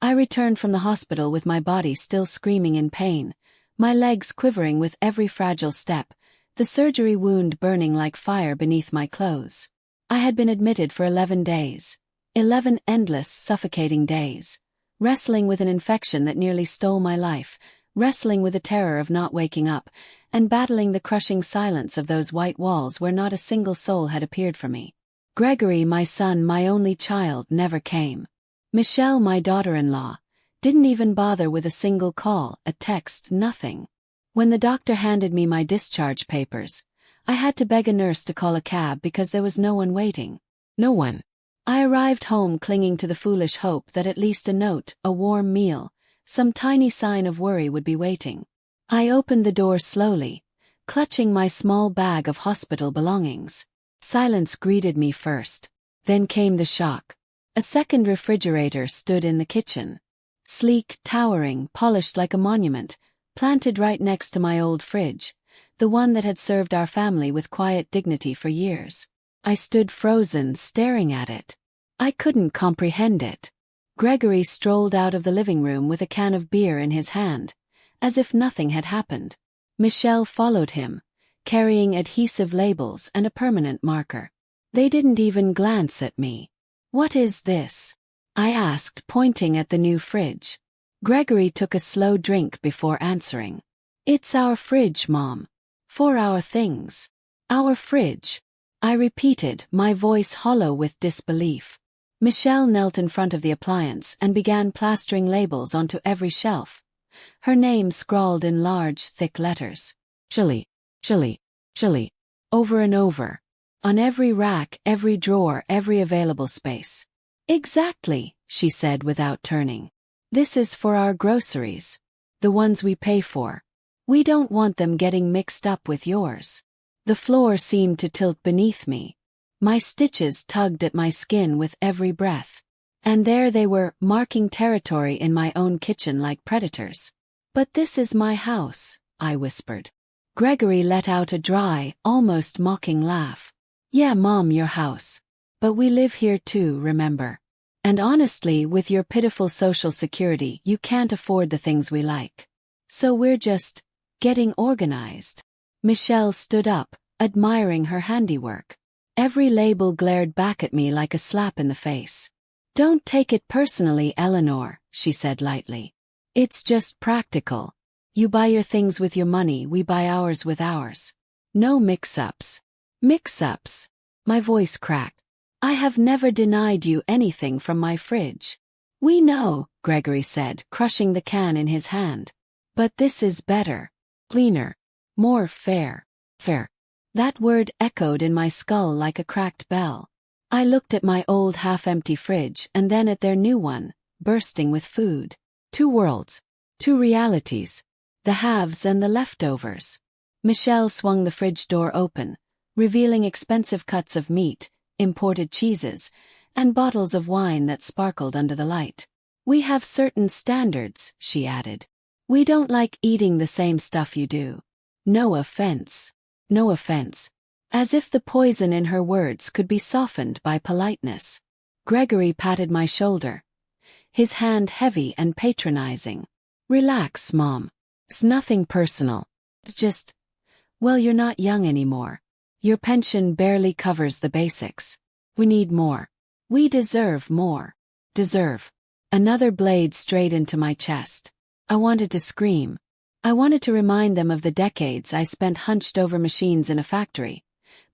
I returned from the hospital with my body still screaming in pain, my legs quivering with every fragile step, the surgery wound burning like fire beneath my clothes. I had been admitted for 11 days. 11 endless, suffocating days. Wrestling with an infection that nearly stole my life, wrestling with the terror of not waking up, and battling the crushing silence of those white walls where not a single soul had appeared for me. Gregory, my son, my only child, never came. Michelle, my daughter-in-law, didn't even bother with a single call, a text, nothing. When the doctor handed me my discharge papers, I had to beg a nurse to call a cab because there was no one waiting. No one. I arrived home clinging to the foolish hope that at least a note, a warm meal, some tiny sign of worry would be waiting. I opened the door slowly, clutching my small bag of hospital belongings. Silence greeted me first. Then came the shock. A second refrigerator stood in the kitchen. Sleek, towering, polished like a monument, planted right next to my old fridge, the one that had served our family with quiet dignity for years. I stood frozen, staring at it. I couldn't comprehend it. Gregory strolled out of the living room with a can of beer in his hand, as if nothing had happened. Michelle followed him, carrying adhesive labels and a permanent marker. They didn't even glance at me. "What is this?" I asked, pointing at the new fridge. Gregory took a slow drink before answering. "It's our fridge, Mom. For our things. Our fridge." I repeated, my voice hollow with disbelief. Michelle knelt in front of the appliance and began plastering labels onto every shelf. Her name scrawled in large, thick letters. Chili, chili, chili. Over and over. On every rack, every drawer, every available space. "Exactly," she said without turning. "This is for our groceries. The ones we pay for. We don't want them getting mixed up with yours." The floor seemed to tilt beneath me. My stitches tugged at my skin with every breath. And there they were, marking territory in my own kitchen like predators. "But this is my house," I whispered. Gregory let out a dry, almost mocking laugh. "Yeah, Mom, your house. But we live here too, remember? And honestly, with your pitiful social security, you can't afford the things we like. So we're just getting organized." Michelle stood up, admiring her handiwork. Every label glared back at me like a slap in the face. "Don't take it personally, Eleanor," she said lightly. "It's just practical. You buy your things with your money, we buy ours with ours. No mix-ups." "Mix-ups?" My voice cracked. "I have never denied you anything from my fridge." "We know," Gregory said, crushing the can in his hand. "But this is better. Cleaner. More fair." Fair. That word echoed in my skull like a cracked bell. I looked at my old half-empty fridge and then at their new one, bursting with food. Two worlds. Two realities. The haves and the leftovers. Michelle swung the fridge door open, revealing expensive cuts of meat, imported cheeses, and bottles of wine that sparkled under the light. "We have certain standards," she added. "We don't like eating the same stuff you do. No offense. No offense." As if the poison in her words could be softened by politeness. Gregory patted my shoulder, his hand heavy and patronizing. "Relax, Mom. It's nothing personal. It's just, well, you're not young anymore. Your pension barely covers the basics. We need more. We deserve more." Deserve. Another blade straight into my chest. I wanted to scream. I wanted to remind them of the decades I spent hunched over machines in a factory,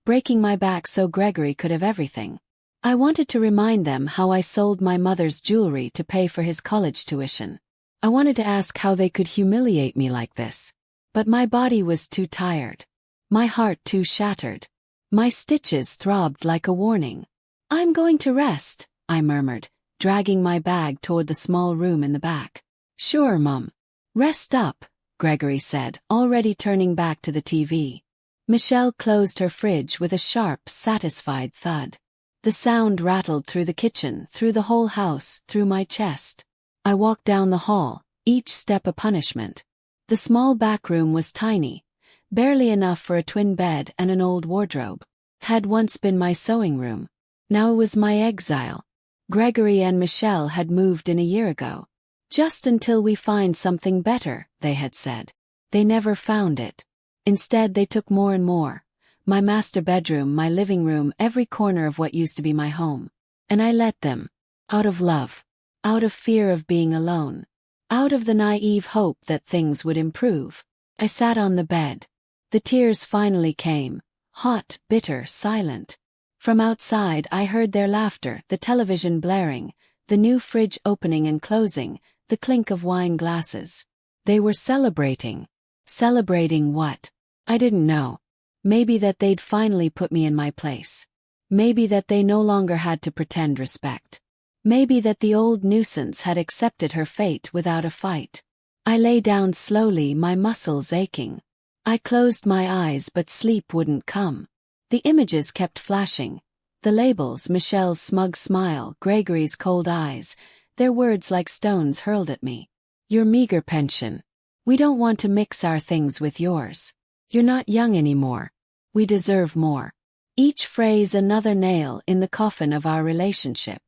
breaking my back so Gregory could have everything. I wanted to remind them how I sold my mother's jewelry to pay for his college tuition. I wanted to ask how they could humiliate me like this. But my body was too tired. My heart too shattered. My stitches throbbed like a warning. "I'm going to rest," I murmured, dragging my bag toward the small room in the back. "Sure, Mom. Rest up," Gregory said, already turning back to the TV. Michelle closed her fridge with a sharp, satisfied thud. The sound rattled through the kitchen, through the whole house, through my chest. I walked down the hall, each step a punishment. The small back room was tiny, barely enough for a twin bed and an old wardrobe. Had once been my sewing room. Now it was my exile. Gregory and Michelle had moved in a year ago. Just until we find something better, they had said. They never found it. Instead, they took more and more. My master bedroom, my living room, every corner of what used to be my home. And I let them. Out of love. Out of fear of being alone. Out of the naive hope that things would improve. I sat on the bed. The tears finally came. Hot, bitter, silent. From outside I heard their laughter, the television blaring, the new fridge opening and closing, the clink of wine glasses. They were celebrating. Celebrating what? I didn't know. Maybe that they'd finally put me in my place. Maybe that they no longer had to pretend respect. Maybe that the old nuisance had accepted her fate without a fight. I lay down slowly, my muscles aching. I closed my eyes but sleep wouldn't come. The images kept flashing. The labels, Michelle's smug smile, Gregory's cold eyes, their words like stones hurled at me. Your meager pension. We don't want to mix our things with yours. You're not young anymore. We deserve more. Each phrase another nail in the coffin of our relationship.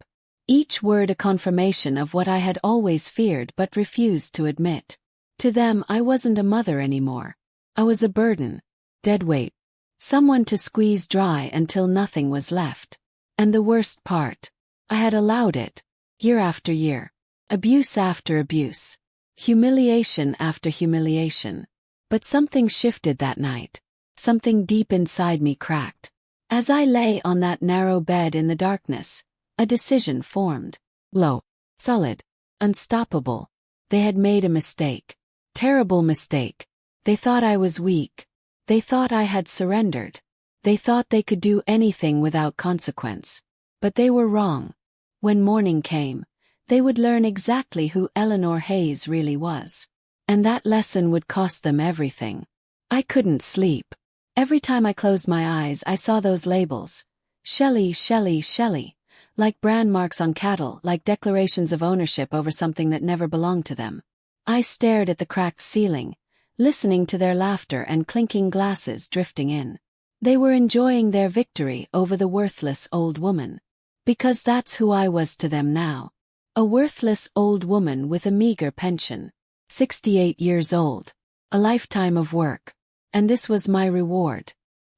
Each word a confirmation of what I had always feared but refused to admit. To them, I wasn't a mother anymore. I was a burden. Dead weight. Someone to squeeze dry until nothing was left. And the worst part. I had allowed it. Year after year. Abuse after abuse. Humiliation after humiliation. But something shifted that night. Something deep inside me cracked. As I lay on that narrow bed in the darkness, a decision formed. Low. Solid. Unstoppable. They had made a mistake. Terrible mistake. They thought I was weak. They thought I had surrendered. They thought they could do anything without consequence. But they were wrong. When morning came, they would learn exactly who Eleanor Hayes really was. And that lesson would cost them everything. I couldn't sleep. Every time I closed my eyes, I saw those labels. Shelley, Shelley, Shelley. Like brand marks on cattle, like declarations of ownership over something that never belonged to them. I stared at the cracked ceiling, listening to their laughter and clinking glasses drifting in. They were enjoying their victory over the worthless old woman. Because that's who I was to them now. A worthless old woman with a meager pension. 68 years old. A lifetime of work. And this was my reward.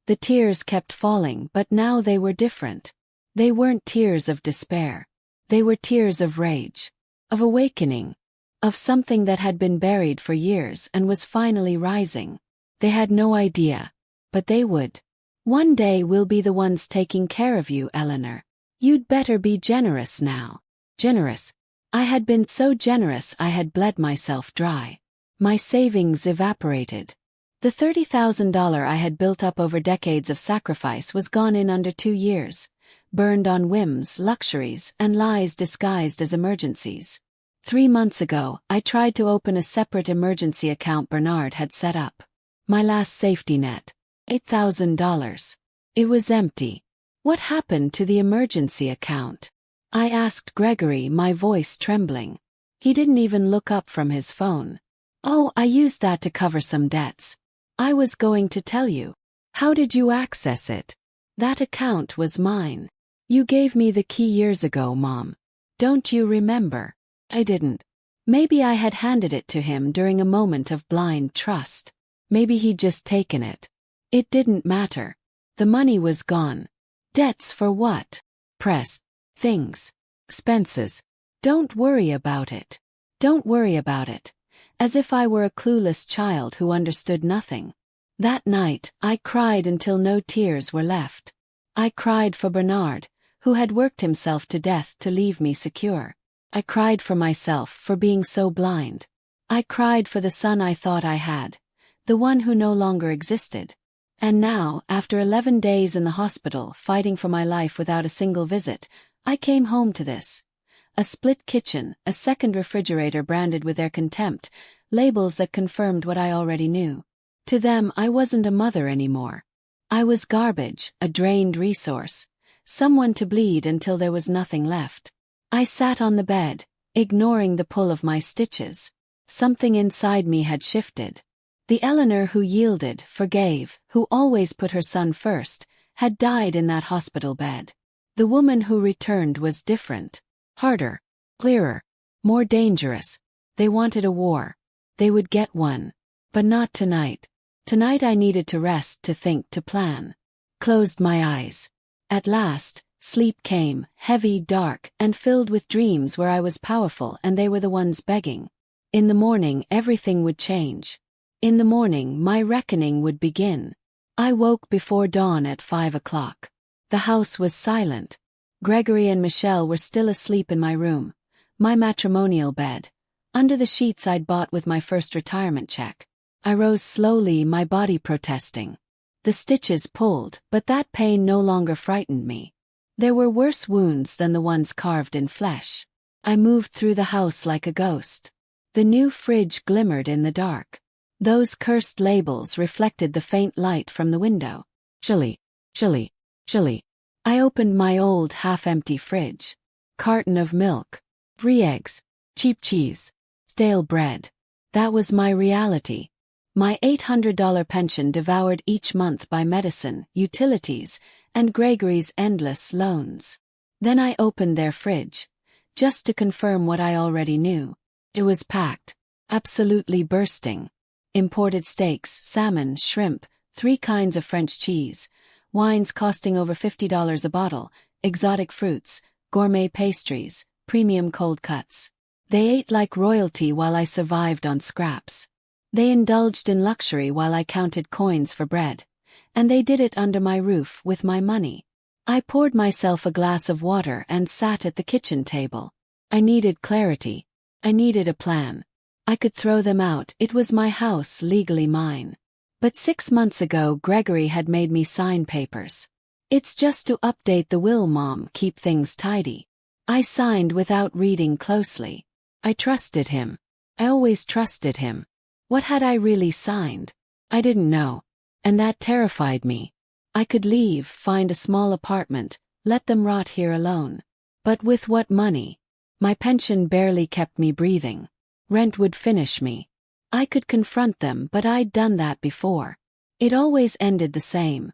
The tears kept falling, but now they were different. They weren't tears of despair. They were tears of rage. Of awakening. Of something that had been buried for years and was finally rising. They had no idea. But they would. One day we'll be the ones taking care of you, Eleanor. You'd better be generous now. Generous. I had been so generous I had bled myself dry. My savings evaporated. The $30,000 I had built up over decades of sacrifice was gone in under 2 years. Burned on whims, luxuries, and lies disguised as emergencies. 3 months ago, I tried to open a separate emergency account Bernard had set up. My last safety net. $8,000. It was empty. What happened to the emergency account? I asked Gregory, my voice trembling. He didn't even look up from his phone. Oh, I used that to cover some debts. I was going to tell you. How did you access it? That account was mine. You gave me the key years ago, Mom. Don't you remember? I didn't. Maybe I had handed it to him during a moment of blind trust. Maybe he'd just taken it. It didn't matter. The money was gone. Debts for what? Press. Things. Expenses. Don't worry about it. Don't worry about it. As if I were a clueless child who understood nothing. That night, I cried until no tears were left. I cried for Bernard, who had worked himself to death to leave me secure. I cried for myself for being so blind. I cried for the son I thought I had, the one who no longer existed. And now, after 11 days in the hospital fighting for my life without a single visit, I came home to this. A split kitchen, a second refrigerator branded with their contempt, labels that confirmed what I already knew. To them, I wasn't a mother anymore. I was garbage, a drained resource, someone to bleed until there was nothing left. I sat on the bed, ignoring the pull of my stitches. Something inside me had shifted. The Eleanor who yielded, forgave, who always put her son first, had died in that hospital bed. The woman who returned was different. Harder. Clearer. More dangerous. They wanted a war. They would get one. But not tonight. Tonight I needed to rest, to think, to plan. Closed my eyes. At last, sleep came, heavy, dark, and filled with dreams where I was powerful and they were the ones begging. In the morning everything would change. In the morning my reckoning would begin. I woke before dawn at 5 o'clock. The house was silent. Gregory and Michelle were still asleep in my room, my matrimonial bed, under the sheets I'd bought with my first retirement check. I rose slowly, my body protesting. The stitches pulled, but that pain no longer frightened me. There were worse wounds than the ones carved in flesh. I moved through the house like a ghost. The new fridge glimmered in the dark. Those cursed labels reflected the faint light from the window. Chilly, chilly, chilly. I opened my old half-empty fridge. Carton of milk. 3 eggs. Cheap cheese. Stale bread. That was my reality. My $800 pension devoured each month by medicine, utilities, and Gregory's endless loans. Then I opened their fridge, just to confirm what I already knew. It was packed, absolutely bursting. Imported steaks, salmon, shrimp, 3 kinds of French cheese, wines costing over $50 a bottle, exotic fruits, gourmet pastries, premium cold cuts. They ate like royalty while I survived on scraps. They indulged in luxury while I counted coins for bread. And they did it under my roof with my money. I poured myself a glass of water and sat at the kitchen table. I needed clarity. I needed a plan. I could throw them out, it was my house, legally mine. But 6 months ago Gregory had made me sign papers. It's just to update the will, Mom, keep things tidy. I signed without reading closely. I trusted him. I always trusted him. What had I really signed? I didn't know. And that terrified me. I could leave, find a small apartment, let them rot here alone. But with what money? My pension barely kept me breathing. Rent would finish me. I could confront them, but I'd done that before. It always ended the same.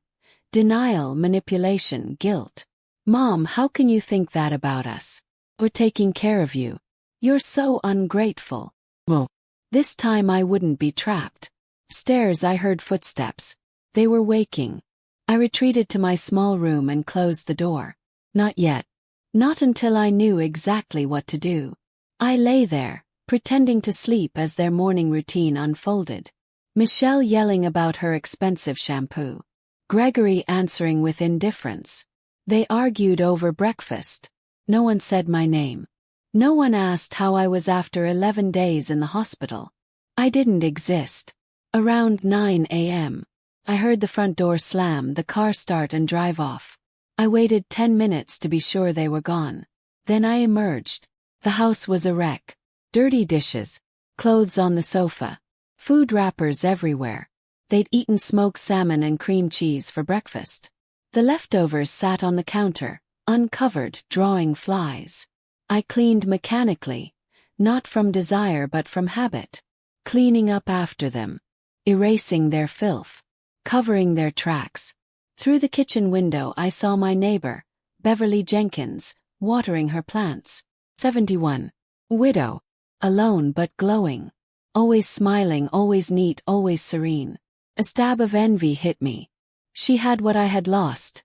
Denial, manipulation, guilt. Mom, how can you think that about us? We're taking care of you. You're so ungrateful. Well, this time I wouldn't be trapped. Upstairs I heard footsteps. They were waking. I retreated to my small room and closed the door. Not yet. Not until I knew exactly what to do. I lay there, pretending to sleep as their morning routine unfolded. Michelle yelling about her expensive shampoo. Gregory answering with indifference. They argued over breakfast. No one said my name. No one asked how I was after 11 days in the hospital. I didn't exist. Around 9 a.m., I heard the front door slam, the car start and drive off. I waited 10 minutes to be sure they were gone. Then I emerged. The house was a wreck. Dirty dishes, clothes on the sofa, food wrappers everywhere. They'd eaten smoked salmon and cream cheese for breakfast. The leftovers sat on the counter, uncovered, drawing flies. I cleaned mechanically, not from desire but from habit, cleaning up after them, erasing their filth, covering their tracks. Through the kitchen window I saw my neighbor, Beverly Jenkins, watering her plants. 71. Widow. Alone but glowing. Always smiling, always neat, always serene. A stab of envy hit me. She had what I had lost.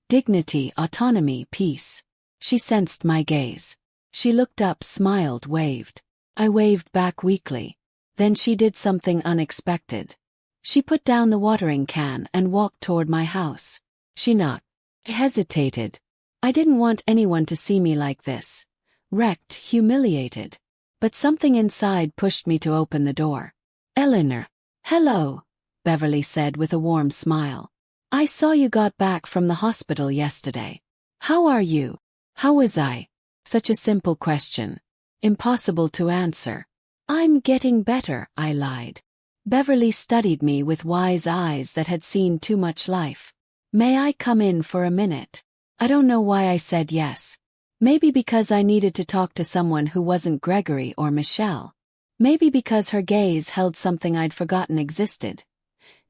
Dignity, autonomy, peace. She sensed my gaze. She looked up, smiled, waved. I waved back weakly. Then she did something unexpected. She put down the watering can and walked toward my house. She knocked. I hesitated. I didn't want anyone to see me like this. Wrecked, humiliated. But something inside pushed me to open the door. Eleanor. Hello, Beverly said with a warm smile. I saw you got back from the hospital yesterday. How are you? How was I? Such a simple question. Impossible to answer. I'm getting better, I lied. Beverly studied me with wise eyes that had seen too much life. May I come in for a minute? I don't know why I said yes. Maybe because I needed to talk to someone who wasn't Gregory or Michelle. Maybe because her gaze held something I'd forgotten existed.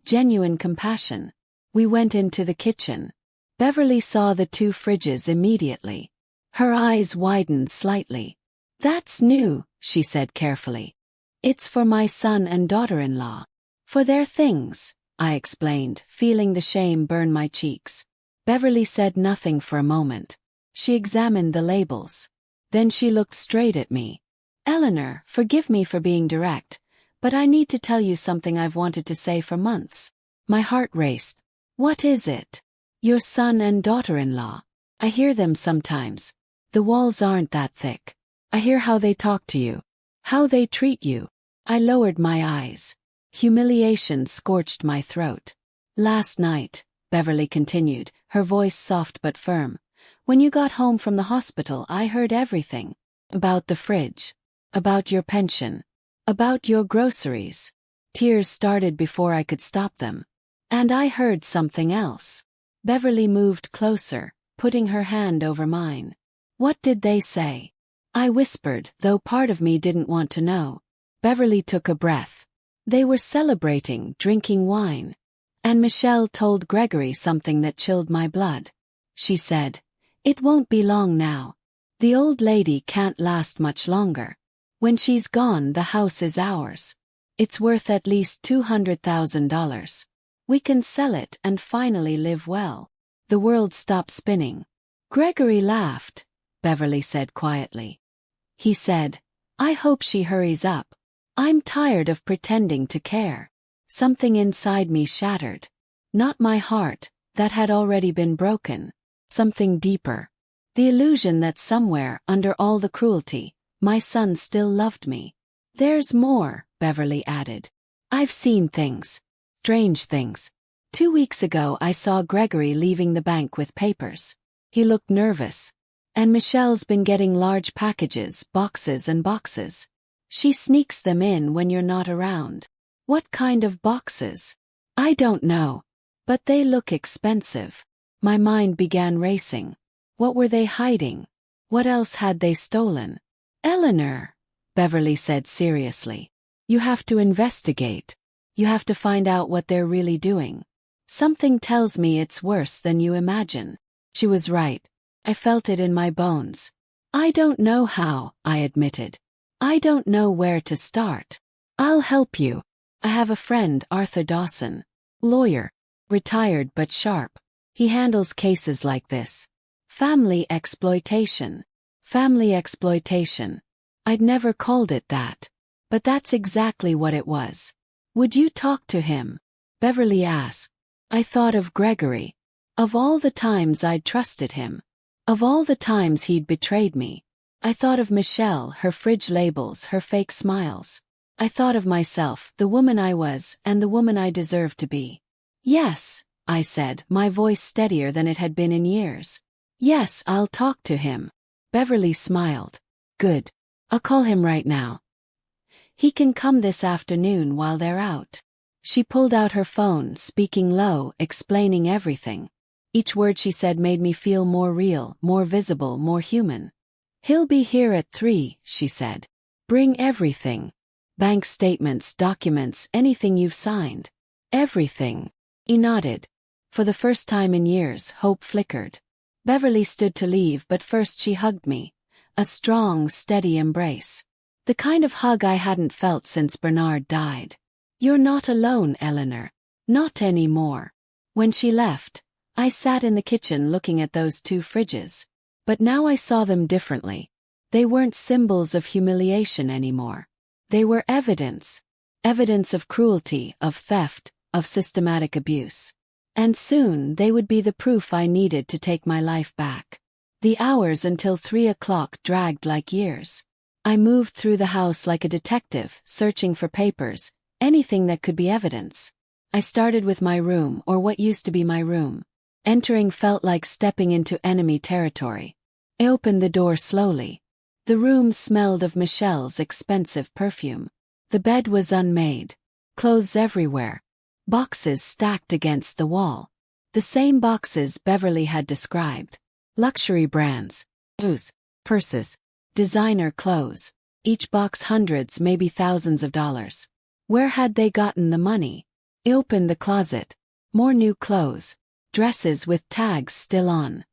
Genuine compassion. We went into the kitchen. Beverly saw the 2 fridges immediately. Her eyes widened slightly. That's new, she said carefully. It's for my son and daughter-in-law. For their things, I explained, feeling the shame burn my cheeks. Beverly said nothing for a moment. She examined the labels. Then she looked straight at me. Eleanor, forgive me for being direct, but I need to tell you something I've wanted to say for months. My heart raced. What is it? Your son and daughter-in-law. I hear them sometimes. The walls aren't that thick. I hear how they talk to you. How they treat you. I lowered my eyes. Humiliation scorched my throat. Last night, Beverly continued, her voice soft but firm. When you got home from the hospital, I heard everything. About the fridge. About your pension. About your groceries. Tears started before I could stop them. And I heard something else. Beverly moved closer, putting her hand over mine. What did they say? I whispered, though part of me didn't want to know. Beverly took a breath. They were celebrating, drinking wine. And Michelle told Gregory something that chilled my blood. She said, "It won't be long now. The old lady can't last much longer. When she's gone, the house is ours. It's worth at least $200,000. We can sell it and finally live well." The world stopped spinning. Gregory laughed, Beverly said quietly. He said, "I hope she hurries up. I'm tired of pretending to care." Something inside me shattered. Not my heart, that had already been broken. Something deeper. The illusion that somewhere, under all the cruelty, my son still loved me. "There's more," Beverly added. "I've seen things. Strange things. 2 weeks ago I saw Gregory leaving the bank with papers. He looked nervous. And Michelle's been getting large packages, boxes and boxes. She sneaks them in when you're not around." "What kind of boxes?" "I don't know. But they look expensive." My mind began racing. What were they hiding? What else had they stolen? "Eleanor," Beverly said seriously, "you have to investigate. You have to find out what they're really doing. Something tells me it's worse than you imagine." She was right. I felt it in my bones. "I don't know how," I admitted. "I don't know where to start." "I'll help you. I have a friend, Arthur Dawson. Lawyer. Retired but sharp. He handles cases like this. Family exploitation. Family exploitation. I'd never called it that. But that's exactly what it was." "Would you talk to him?" Beverly asked. I thought of Gregory. Of all the times I'd trusted him. Of all the times he'd betrayed me. I thought of Michelle, her fridge labels, her fake smiles. I thought of myself, the woman I was, and the woman I deserved to be. "Yes," I said, my voice steadier than it had been in years. "Yes, I'll talk to him." Beverly smiled. "Good. I'll call him right now. He can come this afternoon while they're out." She pulled out her phone, speaking low, explaining everything. Each word she said made me feel more real, more visible, more human. "He'll be here at 3, she said. "Bring everything. Bank statements, documents, anything you've signed. Everything." He nodded. For the first time in years, hope flickered. Beverly stood to leave, but first she hugged me. A strong, steady embrace. The kind of hug I hadn't felt since Bernard died. "You're not alone, Eleanor. Not anymore." When she left, I sat in the kitchen looking at those 2 fridges. But now I saw them differently. They weren't symbols of humiliation anymore. They were evidence. Evidence of cruelty, of theft, of systematic abuse. And soon they would be the proof I needed to take my life back. The hours until 3 o'clock dragged like years. I moved through the house like a detective, searching for papers, anything that could be evidence. I started with my room, or what used to be my room. Entering felt like stepping into enemy territory. I opened the door slowly. The room smelled of Michelle's expensive perfume. The bed was unmade. Clothes everywhere. Boxes stacked against the wall. The same boxes Beverly had described. Luxury brands. Shoes. Purses. Designer clothes. Each box hundreds, maybe thousands of dollars. Where had they gotten the money? I opened the closet. More new clothes. Dresses with tags still on.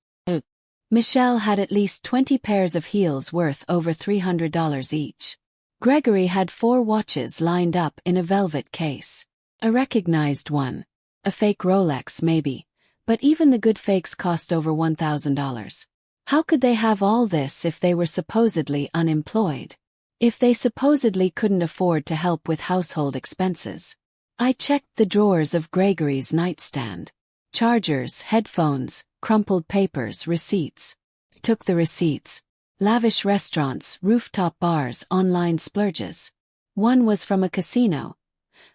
Michelle had at least 20 pairs of heels worth over $300 each. Gregory had 4 watches lined up in a velvet case. A recognized one. A fake Rolex maybe, but even the good fakes cost over $1,000. How could they have all this if they were supposedly unemployed? If they supposedly couldn't afford to help with household expenses? I checked the drawers of Gregory's nightstand. Chargers, headphones, crumpled papers, receipts. Took the receipts. Lavish restaurants, rooftop bars, online splurges. One was from a casino.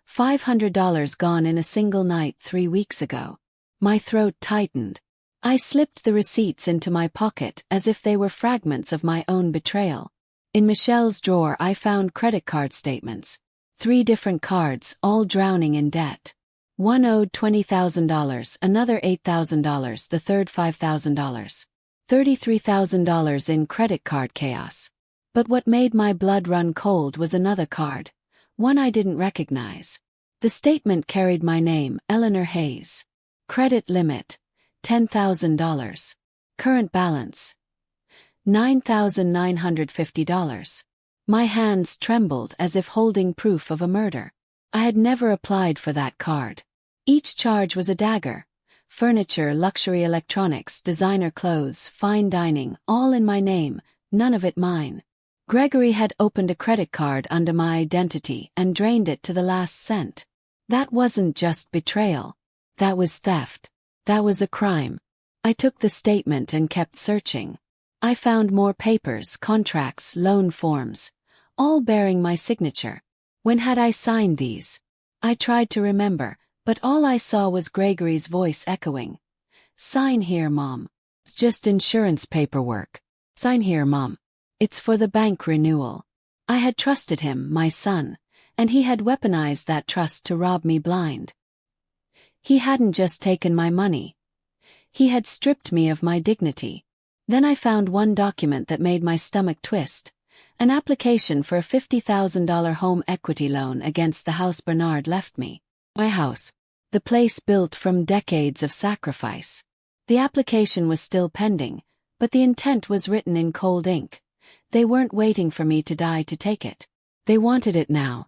$500 gone in a single night 3 weeks ago. My throat tightened. I slipped the receipts into my pocket as if they were fragments of my own betrayal. In Michelle's drawer I found credit card statements. 3 different cards, all drowning in debt. One owed $20,000, another $8,000, the third $5,000. $33,000 in credit card chaos. But what made my blood run cold was another card. One I didn't recognize. The statement carried my name, Eleanor Hayes. Credit limit, $10,000. Current balance, $9,950. My hands trembled as if holding proof of a murder. I had never applied for that card. Each charge was a dagger. Furniture, luxury electronics, designer clothes, fine dining, all in my name, none of it mine. Gregory had opened a credit card under my identity and drained it to the last cent. That wasn't just betrayal. That was theft. That was a crime. I took the statement and kept searching. I found more papers, contracts, loan forms, all bearing my signature. When had I signed these? I tried to remember, but all I saw was Gregory's voice echoing. Sign here, Mom. It's just insurance paperwork. Sign here, Mom. It's for the bank renewal. I had trusted him, my son, and he had weaponized that trust to rob me blind. He hadn't just taken my money. He had stripped me of my dignity. Then I found one document that made my stomach twist. An application for a $50,000 home equity loan against the house Bernard left me. My house. The place built from decades of sacrifice. The application was still pending, but the intent was written in cold ink. They weren't waiting for me to die to take it. They wanted it now.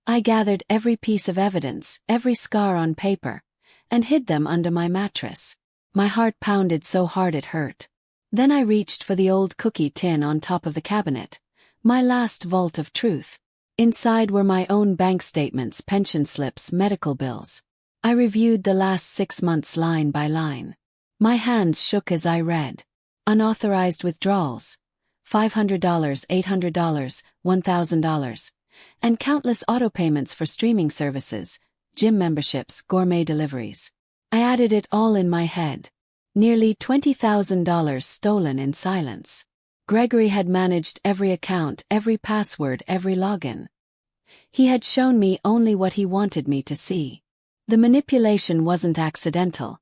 I gathered every piece of evidence, every scar on paper, and hid them under my mattress. My heart pounded so hard it hurt. Then I reached for the old cookie tin on top of the cabinet, my last vault of truth. Inside were my own bank statements, pension slips, medical bills. I reviewed the last 6 months line by line. My hands shook as I read. Unauthorized withdrawals. $500, $800, $1,000. And countless auto payments for streaming services, gym memberships, gourmet deliveries. I added it all in my head. Nearly $20,000 stolen in silence. Gregory had managed every account, every password, every login. He had shown me only what he wanted me to see. The manipulation wasn't accidental.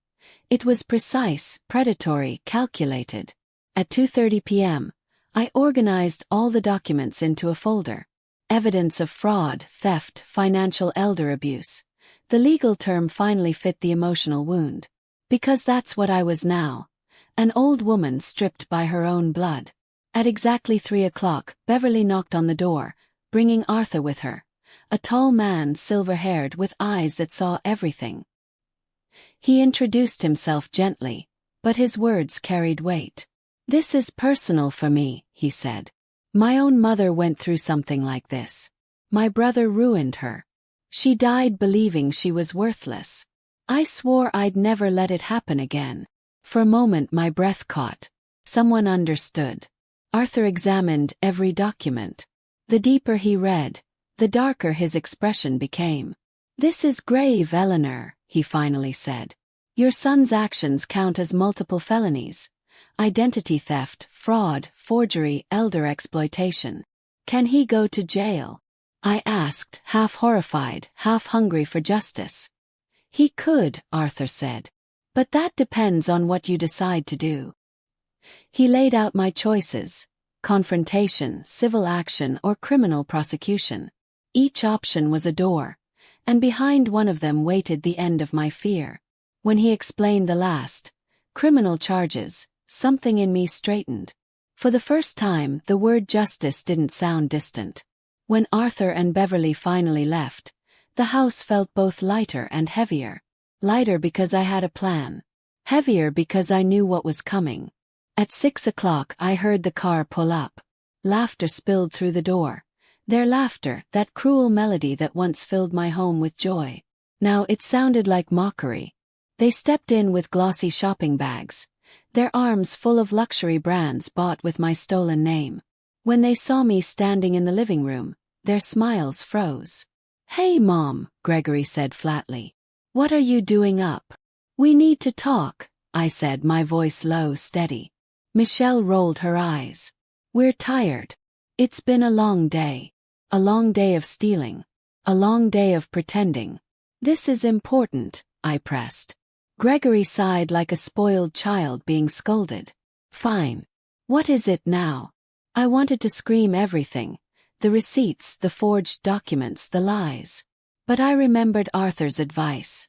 It was precise, predatory, calculated. At 2:30 p.m., I organized all the documents into a folder. Evidence of fraud, theft, financial elder abuse. The legal term finally fit the emotional wound. Because that's what I was now. An old woman stripped by her own blood. At exactly 3 o'clock, Beverly knocked on the door, bringing Arthur with her. A tall man, silver-haired, with eyes that saw everything. He introduced himself gently, but his words carried weight. "This is personal for me," he said. "My own mother went through something like this. My brother ruined her. She died believing she was worthless. I swore I'd never let it happen again." For a moment my breath caught. Someone understood. Arthur examined every document. The deeper he read, the darker his expression became. "This is grave, Eleanor," he finally said. "Your son's actions count as multiple felonies. Identity theft, fraud, forgery, elder exploitation. Can he go to jail?" I asked, half horrified, half hungry for justice. "He could," Arthur said. "But that depends on what you decide to do." He laid out my choices: confrontation, civil action, or criminal prosecution. Each option was a door, and behind one of them waited the end of my fear. When he explained the last, criminal charges, Something in me straightened. For the first time, the word justice didn't sound distant. When Arthur and Beverly finally left, the house felt both lighter and heavier. Lighter because I had a plan. Heavier because I knew what was coming. At 6 o'clock I heard the car pull up. Laughter spilled through the door. Their laughter, that cruel melody that once filled my home with joy. Now it sounded like mockery. They stepped in with glossy shopping bags, their arms full of luxury brands bought with my stolen name. When they saw me standing in the living room, their smiles froze. "Hey Mom," Gregory said flatly. "What are you doing up?" "We need to talk," I said, my voice low, steady. Michelle rolled her eyes. "We're tired. It's been a long day. A long day of stealing. A long day of pretending." "This is important," I pressed. Gregory sighed like a spoiled child being scolded. "Fine. What is it now?" I wanted to scream everything. The receipts, the forged documents, the lies. But I remembered Arthur's advice.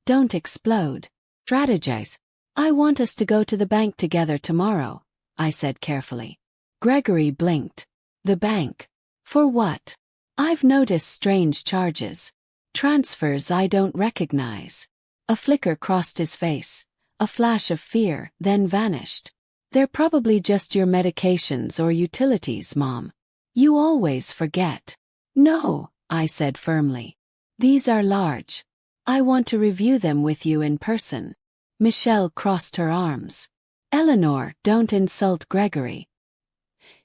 Don't explode. Strategize. "I want us to go to the bank together tomorrow," I said carefully. Gregory blinked. "The bank? For what?" "I've noticed strange charges. Transfers I don't recognize." A flicker crossed his face. A flash of fear, then vanished. "They're probably just your medications or utilities, Mom. You always forget." "No," I said firmly. "These are large. I want to review them with you in person." Michelle crossed her arms. "Eleanor, don't insult Gregory.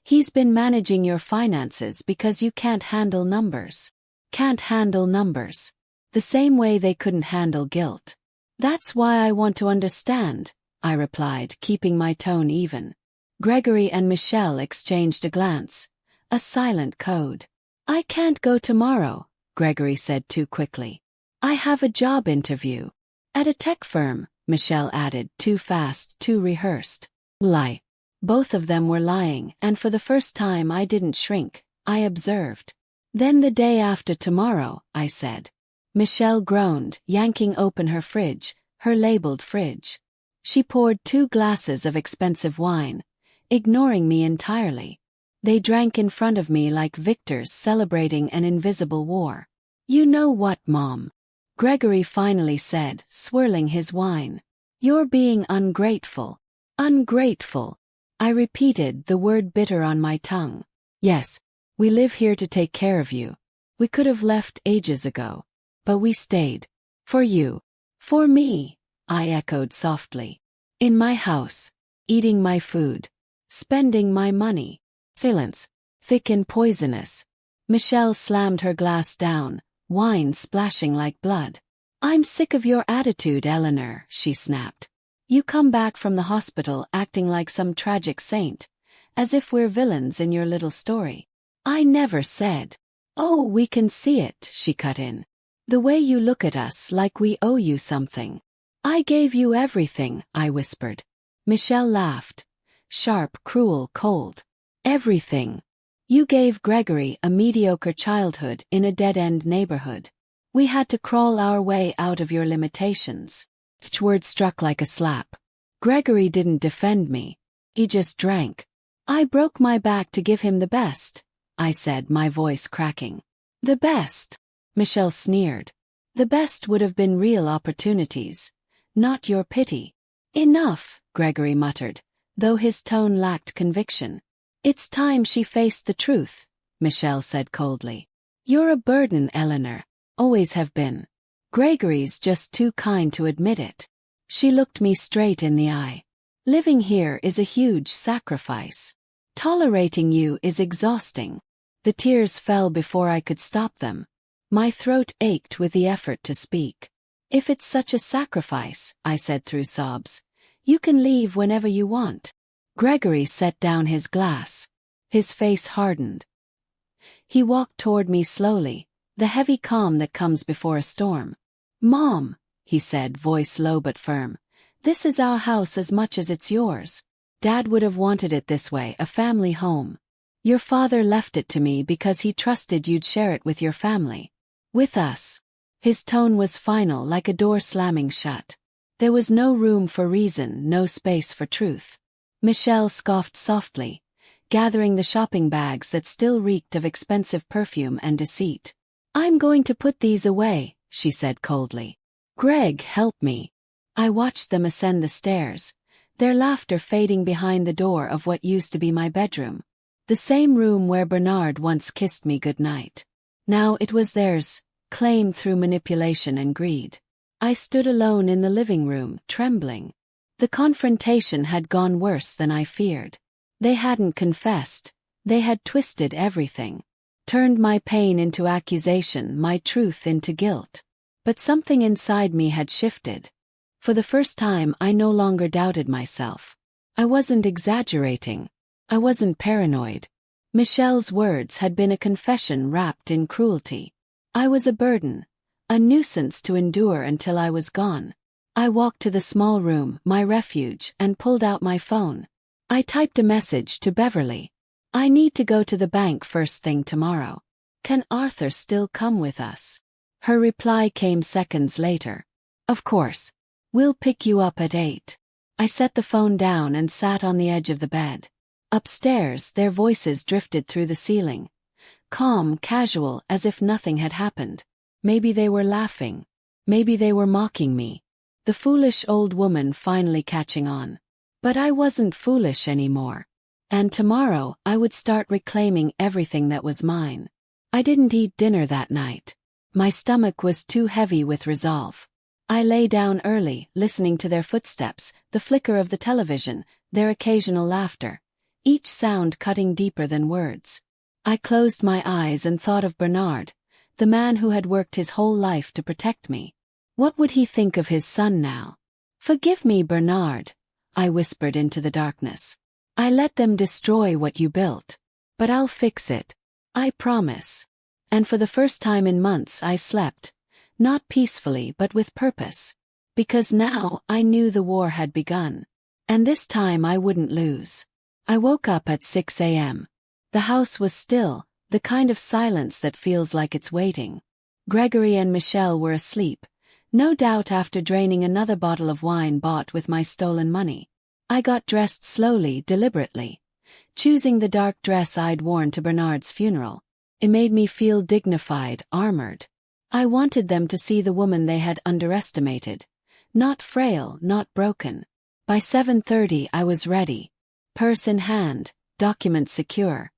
He's been managing your finances because you can't handle numbers." "Can't handle numbers. The same way they couldn't handle guilt." "That's why I want to understand," I replied, keeping my tone even. Gregory and Michelle exchanged a glance. A silent code. "I can't go tomorrow," Gregory said too quickly. "I have a job interview." "At a tech firm," Michelle added, too fast, too rehearsed. Lie. Both of them were lying, and for the first time I didn't shrink, I observed. "Then the day after tomorrow," I said. Michelle groaned, yanking open her fridge, her labeled fridge. She poured 2 glasses of expensive wine, ignoring me entirely. They drank in front of me like victors celebrating an invisible war. "You know what, Mom?" Gregory finally said, swirling his wine. "You're being ungrateful." "Ungrateful." I repeated, the word bitter on my tongue. "Yes, we live here to take care of you. We could have left ages ago. But we stayed. For you." "For me," I echoed softly. "In my house. Eating my food. Spending my money." Silence. Thick and poisonous. Michelle slammed her glass down, wine splashing like blood. "I'm sick of your attitude, Eleanor," she snapped. "You come back from the hospital acting like some tragic saint, as if we're villains in your little story." "I never said." "Oh, we can see it," she cut in. "The way you look at us like we owe you something." "I gave you everything," I whispered. Michelle laughed. Sharp, cruel, cold. "Everything. You gave Gregory a mediocre childhood in a dead-end neighborhood. We had to crawl our way out of your limitations." Each word struck like a slap. Gregory didn't defend me. He just drank. "I broke my back to give him the best," I said, my voice cracking. "The best?" Michelle sneered. "The best would have been real opportunities, not your pity." "Enough," Gregory muttered, though his tone lacked conviction. "It's time she faced the truth," Michelle said coldly. "You're a burden, Eleanor. Always have been. Gregory's just too kind to admit it." She looked me straight in the eye. "Living here is a huge sacrifice. Tolerating you is exhausting." The tears fell before I could stop them. My throat ached with the effort to speak. "If it's such a sacrifice," I said through sobs, "you can leave whenever you want." Gregory set down his glass. His face hardened. He walked toward me slowly, the heavy calm that comes before a storm. "Mom," he said, voice low but firm, "this is our house as much as it's yours. Dad would have wanted it this way, a family home. Your father left it to me because he trusted you'd share it with your family. With us." His tone was final, like a door slamming shut. There was no room for reason, no space for truth. Michelle scoffed softly, gathering the shopping bags that still reeked of expensive perfume and deceit. "I'm going to put these away," she said coldly. "Greg, help me." I watched them ascend the stairs, their laughter fading behind the door of what used to be my bedroom. The same room where Bernard once kissed me goodnight. Now it was theirs, claimed through manipulation and greed. I stood alone in the living room, trembling. The confrontation had gone worse than I feared. They hadn't confessed, they had twisted everything. Turned my pain into accusation, my truth into guilt. But something inside me had shifted. For the first time I no longer doubted myself. I wasn't exaggerating. I wasn't paranoid. Michelle's words had been a confession wrapped in cruelty. I was a burden, a nuisance to endure until I was gone. I walked to the small room, my refuge, and pulled out my phone. I typed a message to Beverly. "I need to go to the bank first thing tomorrow. Can Arthur still come with us?" Her reply came seconds later. "Of course. We'll pick you up at 8. I set the phone down and sat on the edge of the bed. Upstairs, their voices drifted through the ceiling. Calm, casual, as if nothing had happened. Maybe they were laughing. Maybe they were mocking me. The foolish old woman finally catching on. But I wasn't foolish anymore. And tomorrow, I would start reclaiming everything that was mine. I didn't eat dinner that night. My stomach was too heavy with resolve. I lay down early, listening to their footsteps, the flicker of the television, their occasional laughter, each sound cutting deeper than words. I closed my eyes and thought of Bernard, the man who had worked his whole life to protect me. What would he think of his son now? "Forgive me, Bernard," I whispered into the darkness. "I let them destroy what you built. But I'll fix it. I promise." And for the first time in months I slept, not peacefully but with purpose. Because now I knew the war had begun. And this time I wouldn't lose. I woke up at 6 a.m. The house was still, the kind of silence that feels like it's waiting. Gregory and Michelle were asleep, no doubt after draining another bottle of wine bought with my stolen money. I got dressed slowly, deliberately, choosing the dark dress I'd worn to Bernard's funeral. It made me feel dignified, armored. I wanted them to see the woman they had underestimated. Not frail, not broken. By 7:30 I was ready. Purse in hand, documents secure,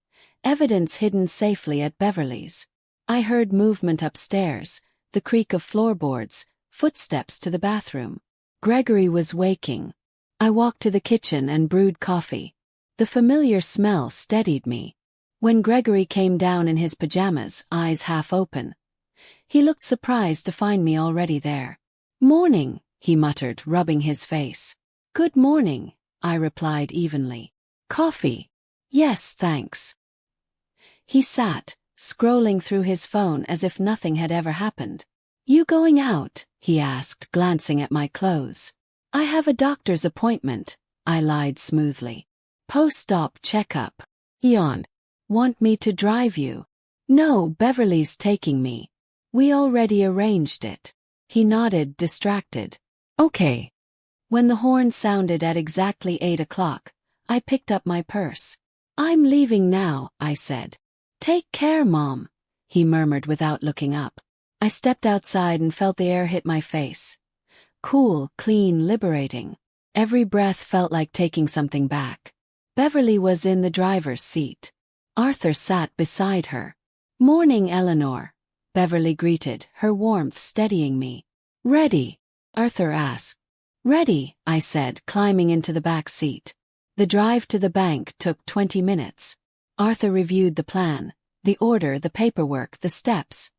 evidence hidden safely at Beverly's. I heard movement upstairs, the creak of floorboards, footsteps to the bathroom. Gregory was waking. I walked to the kitchen and brewed coffee. The familiar smell steadied me. When Gregory came down in his pajamas, eyes half open, he looked surprised to find me already there. "Morning," he muttered, rubbing his face. "Good morning," I replied evenly. "Coffee?" "Yes, thanks." He sat, scrolling through his phone as if nothing had ever happened. "You going out?" he asked, glancing at my clothes. "I have a doctor's appointment," I lied smoothly. "Post-op checkup." He yawned. "Want me to drive you?" "No, Beverly's taking me. We already arranged it." He nodded, distracted. "Okay." When the horn sounded at exactly 8 o'clock, I picked up my purse. "I'm leaving now," I said. "Take care, Mom," he murmured without looking up. I stepped outside and felt the air hit my face. Cool, clean, liberating. Every breath felt like taking something back. Beverly was in the driver's seat. Arthur sat beside her. "Morning, Eleanor," Beverly greeted, her warmth steadying me. "Ready?" Arthur asked. "Ready," I said, climbing into the back seat. The drive to the bank took 20 minutes. Arthur reviewed the plan, the order, the paperwork, the steps.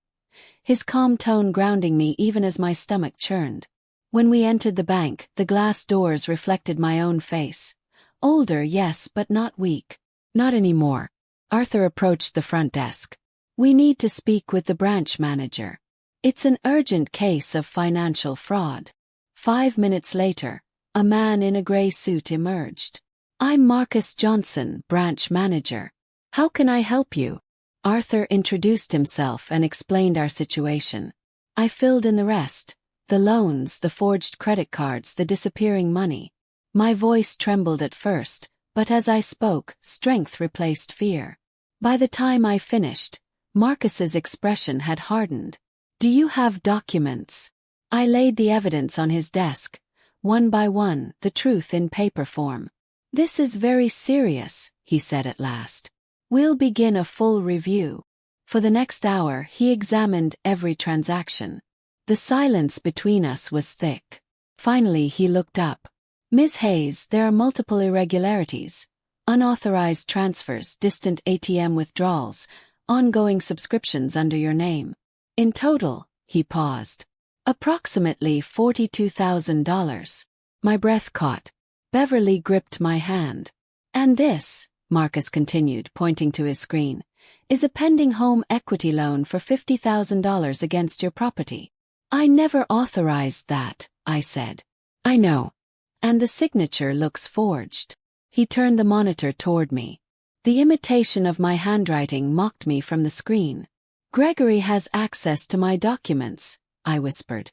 His calm tone grounding me even as my stomach churned. When we entered the bank, the glass doors reflected my own face. Older, yes, but not weak. Not anymore. Arthur approached the front desk. "We need to speak with the branch manager. It's an urgent case of financial fraud." 5 minutes later, a man in a gray suit emerged. "I'm Marcus Johnson, branch manager. How can I help you?" Arthur introduced himself and explained our situation. I filled in the rest. The loans, the forged credit cards, the disappearing money. My voice trembled at first, But as I spoke, strength replaced fear. By the time I finished, Marcus's expression had hardened. "Do you have documents?" I laid the evidence on his desk, one by one, the truth in paper form. "This is very serious," he said at last. "We'll begin a full review." For the next hour he examined every transaction. The silence between us was thick. Finally he looked up. "Ms. Hayes, there are multiple irregularities. Unauthorized transfers, distant ATM withdrawals, ongoing subscriptions under your name. In total," he paused, "approximately $42,000. My breath caught. Beverly gripped my hand. "And this," Marcus continued, pointing to his screen, "is a pending home equity loan for $50,000 against your property." "I never authorized that," I said. "I know. And the signature looks forged." He turned the monitor toward me. The imitation of my handwriting mocked me from the screen. "Gregory has access to my documents," I whispered.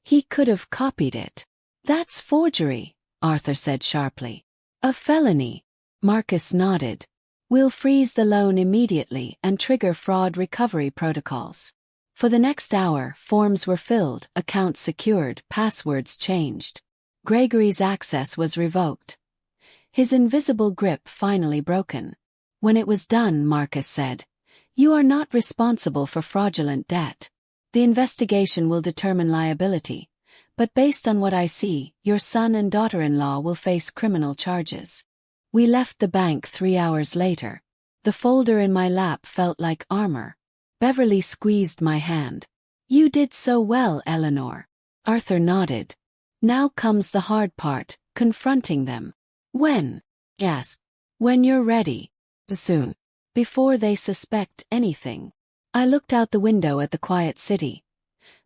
"He could have copied it." "That's forgery," Arthur said sharply. "A felony." Marcus nodded. "We'll freeze the loan immediately and trigger fraud recovery protocols." For the next hour, forms were filled, accounts secured, passwords changed. Gregory's access was revoked. His invisible grip finally broken. When it was done, Marcus said, "You are not responsible for fraudulent debt. The investigation will determine liability, but based on what I see, your son and daughter-in-law will face criminal charges." We left the bank 3 hours later. The folder in my lap felt like armor. Beverly squeezed my hand. "You did so well, Eleanor." Arthur nodded. "Now comes the hard part, confronting them." "When?" "Yes. When you're ready." "Soon. Before they suspect anything." I looked out the window at the quiet city.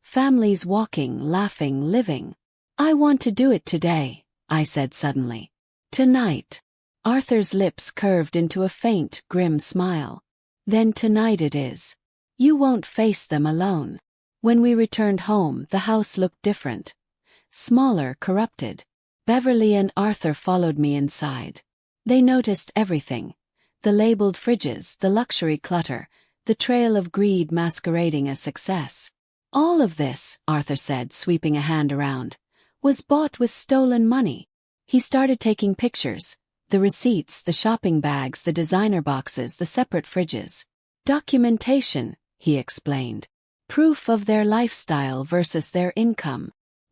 Families walking, laughing, living. "I want to do it today," I said suddenly. "Tonight." Arthur's lips curved into a faint, grim smile. "Then tonight it is. You won't face them alone." When we returned home, the house looked different. Smaller, corrupted. Beverly and Arthur followed me inside. They noticed everything. The labeled fridges, the luxury clutter, the trail of greed masquerading as success. "All of this," Arthur said, sweeping a hand around, "was bought with stolen money." He started taking pictures. The receipts, the shopping bags, the designer boxes, the separate fridges. "Documentation," he explained. "Proof of their lifestyle versus their income."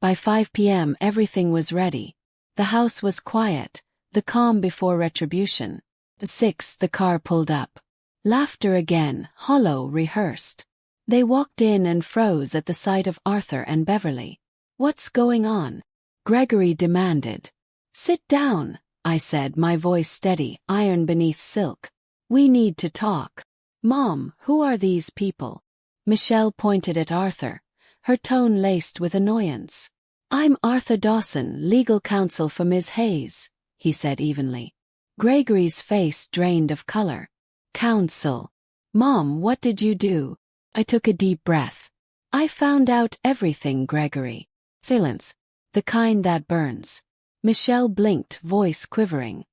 By 5 p.m. everything was ready. The house was quiet, the calm before retribution. 6, the car pulled up. Laughter again, hollow, rehearsed. They walked in and froze at the sight of Arthur and Beverly. "What's going on?" Gregory demanded. "Sit down," I said, my voice steady, iron beneath silk. "We need to talk." "Mom, who are these people?" Michelle pointed at Arthur, her tone laced with annoyance. "I'm Arthur Dawson, legal counsel for Ms. Hayes," he said evenly. Gregory's face drained of color. "Counsel. Mom, what did you do?" I took a deep breath. "I found out everything, Gregory." Silence. The kind that burns. Michelle blinked, voice quivering.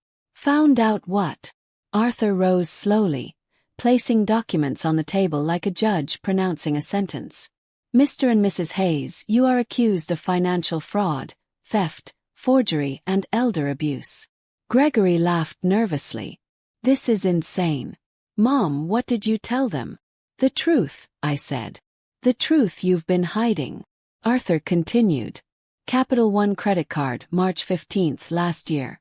"Found out what?" Arthur rose slowly, placing documents on the table like a judge pronouncing a sentence. "Mr. and Mrs. Hayes, you are accused of financial fraud, theft, forgery, and elder abuse." Gregory laughed nervously. "This is insane." "Mom, what did you tell them?" "The truth," I said. "The truth you've been hiding." Arthur continued. Capital One credit card, March 15th last year.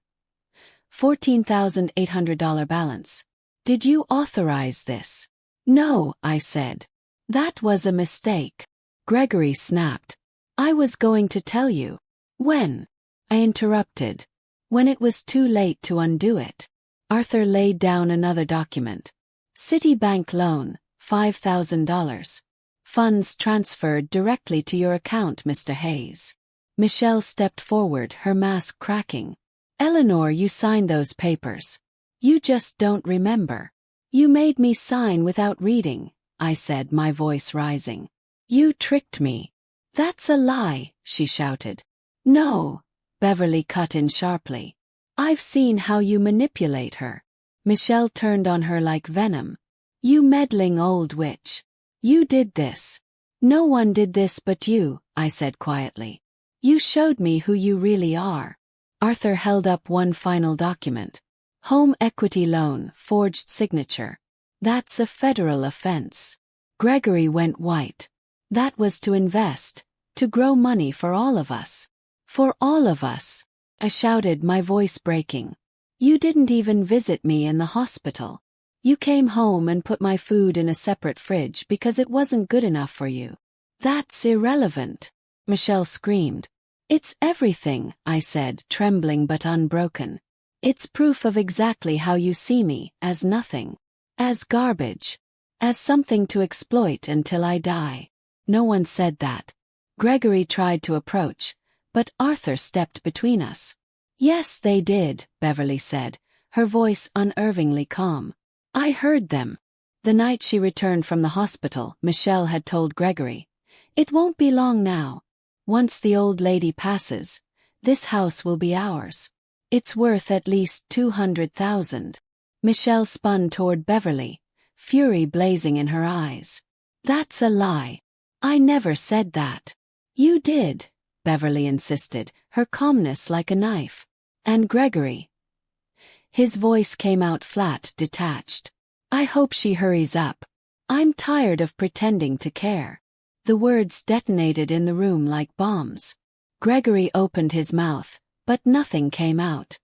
$14,800 balance. "Did you authorize this?" "No," I said. "That was a mistake." Gregory snapped. "I was going to tell you." "When?" I interrupted. "When it was too late to undo it." Arthur laid down another document. "Citibank loan, $5,000. Funds transferred directly to your account, Mr. Hayes." Michelle stepped forward, her mask cracking. "Eleanor, you signed those papers. You just don't remember." "You made me sign without reading," I said, my voice rising. "You tricked me." "That's a lie," she shouted. "No," Beverly cut in sharply. I've seen how you manipulate her. Michelle turned on her like venom. You meddling old witch. You did this. No one did this but you, I said quietly. You showed me who you really are. Arthur held up one final document. Home equity loan, forged signature. That's a federal offense. Gregory went white. That was to invest, to grow money for all of us. For all of us. I shouted, my voice breaking. You didn't even visit me in the hospital. You came home and put my food in a separate fridge because it wasn't good enough for you. That's irrelevant. Michelle screamed. It's everything, I said, trembling but unbroken. It's proof of exactly how you see me, as nothing. As garbage. As something to exploit until I die. No one said that. Gregory tried to approach, but Arthur stepped between us. Yes, they did, Beverly said, her voice unervingly calm. I heard them. The night she returned from the hospital, Michelle had told Gregory. It won't be long now. Once the old lady passes, this house will be ours. It's worth at least $200,000. Michelle spun toward Beverly, fury blazing in her eyes. That's a lie. I never said that. You did, Beverly insisted, her calmness like a knife. And Gregory. His voice came out flat, detached. I hope she hurries up. I'm tired of pretending to care. The words detonated in the room like bombs. Gregory opened his mouth, but nothing came out.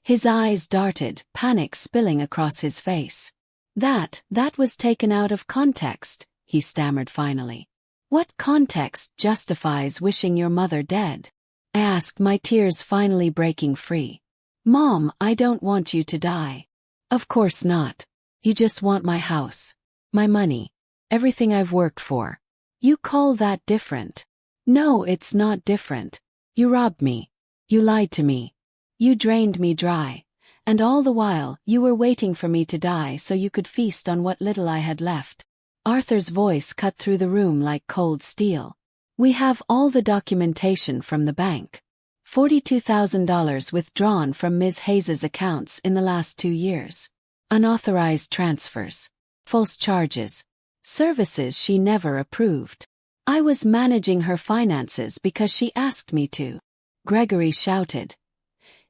His eyes darted, panic spilling across his face. That was taken out of context, he stammered finally. What context justifies wishing your mother dead? I asked, my tears finally breaking free. Mom, I don't want you to die. Of course not. You just want my house. My money. Everything I've worked for. You call that different? No, it's not different. You robbed me. You lied to me. You drained me dry. And all the while, you were waiting for me to die so you could feast on what little I had left. Arthur's voice cut through the room like cold steel. We have all the documentation from the bank. $42,000 withdrawn from Ms. Hayes's accounts in the last 2 years. Unauthorized transfers. False charges. Services she never approved. I was managing her finances because she asked me to. Gregory shouted,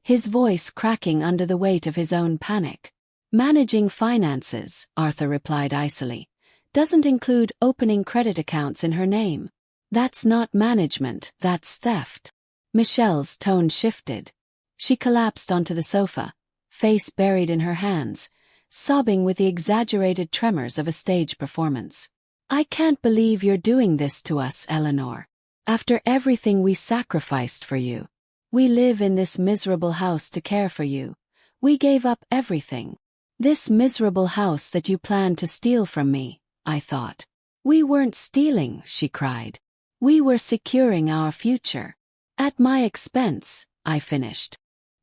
his voice cracking under the weight of his own panic. Managing finances, Arthur replied icily, doesn't include opening credit accounts in her name. That's not management, that's theft. Michelle's tone shifted. She collapsed onto the sofa, face buried in her hands, sobbing with the exaggerated tremors of a stage performance. I can't believe you're doing this to us, Eleanor. After everything we sacrificed for you. We live in this miserable house to care for you. We gave up everything. This miserable house that you planned to steal from me, I thought. We weren't stealing, she cried. We were securing our future. At my expense, I finished.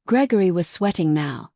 Gregory was sweating now,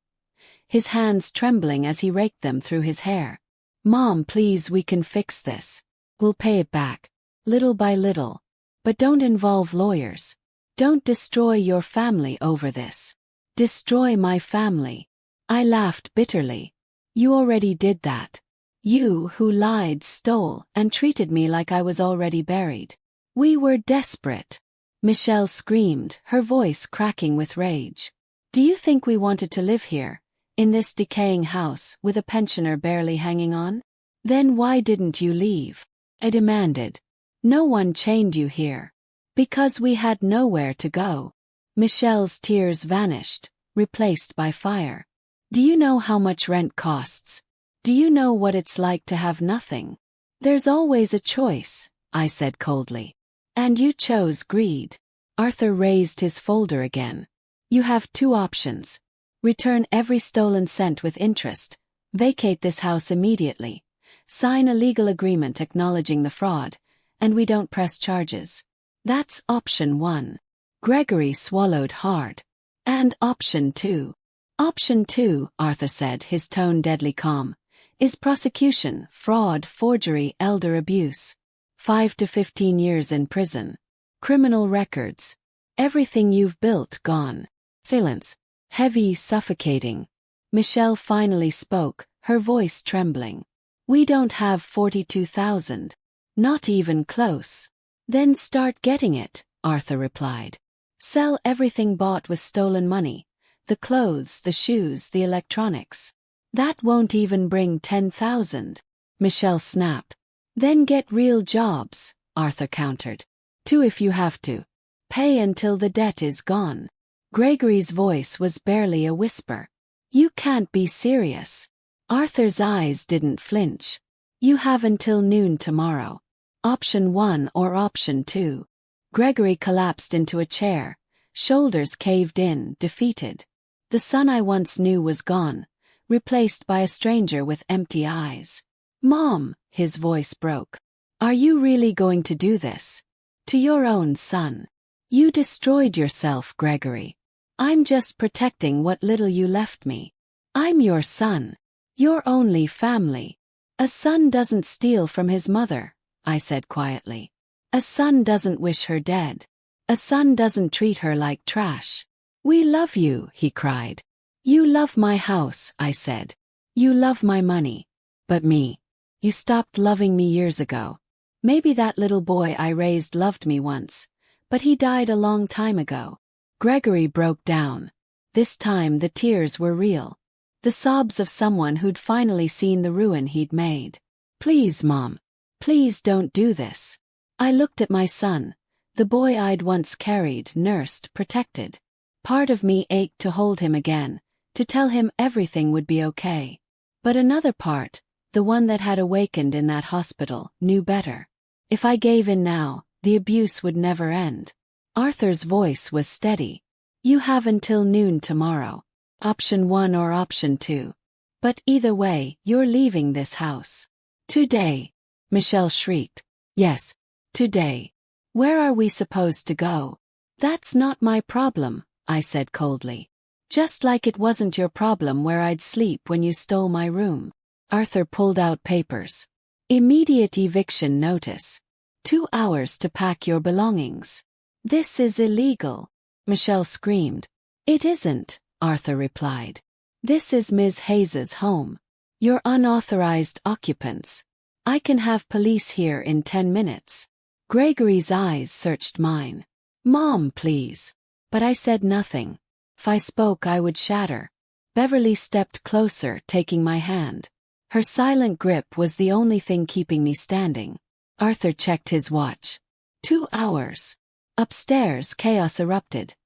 his hands trembling as he raked them through his hair. Mom, please, we can fix this. We'll pay it back, little by little. But don't involve lawyers. Don't destroy your family over this. Destroy my family. I laughed bitterly. You already did that. You who lied, stole, and treated me like I was already buried. We were desperate. Michelle screamed, her voice cracking with rage. Do you think we wanted to live here, in this decaying house with a pensioner barely hanging on? Then why didn't you leave? I demanded. No one chained you here. Because we had nowhere to go. Michelle's tears vanished, replaced by fire. Do you know how much rent costs? Do you know what it's like to have nothing? There's always a choice, I said coldly. And you chose greed. Arthur raised his folder again. You have 2 options. Return every stolen cent with interest, vacate this house immediately, sign a legal agreement acknowledging the fraud, and we don't press charges. That's option 1. Gregory swallowed hard. And option 2. Option 2, Arthur said, his tone deadly calm, is prosecution, fraud, forgery, elder abuse. 5 to 15 years in prison. Criminal records. Everything you've built gone. Silence. Heavy, suffocating. Michelle finally spoke, her voice trembling. We don't have 42,000. Not even close. Then start getting it, Arthur replied. Sell everything bought with stolen money. The clothes, the shoes, the electronics. That won't even bring 10,000. Michelle snapped. Then get real jobs, Arthur countered. 2 if you have to. Pay until the debt is gone. Gregory's voice was barely a whisper. You can't be serious. Arthur's eyes didn't flinch. You have until noon tomorrow. Option 1 or option 2. Gregory collapsed into a chair, shoulders caved in, defeated. The son I once knew was gone, replaced by a stranger with empty eyes. Mom, his voice broke. Are you really going to do this? To your own son? You destroyed yourself, Gregory. I'm just protecting what little you left me. I'm your son. Your only family. A son doesn't steal from his mother, I said quietly. A son doesn't wish her dead. A son doesn't treat her like trash. We love you, he cried. You love my house, I said. You love my money. But me. You stopped loving me years ago. Maybe that little boy I raised loved me once, but he died a long time ago. Gregory broke down. This time the tears were real. The sobs of someone who'd finally seen the ruin he'd made. Please, Mom. Please don't do this. I looked at my son, the boy I'd once carried, nursed, protected. Part of me ached to hold him again, to tell him everything would be okay. But another part, the one that had awakened in that hospital, knew better. If I gave in now, the abuse would never end. Arthur's voice was steady. You have until noon tomorrow. Option 1 or option 2. But either way, you're leaving this house. Today. Michelle shrieked. Yes, today. Where are we supposed to go? That's not my problem, I said coldly. Just like it wasn't your problem where I'd sleep when you stole my room. Arthur pulled out papers. Immediate eviction notice. 2 hours to pack your belongings. This is illegal. Michelle screamed. It isn't, Arthur replied. This is Ms. Hayes's home. You're unauthorized occupants. I can have police here in 10 minutes. Gregory's eyes searched mine. Mom, please. But I said nothing. If I spoke, I would shatter. Beverly stepped closer, taking my hand. Her silent grip was the only thing keeping me standing. Arthur checked his watch. 2 hours. Upstairs, chaos erupted.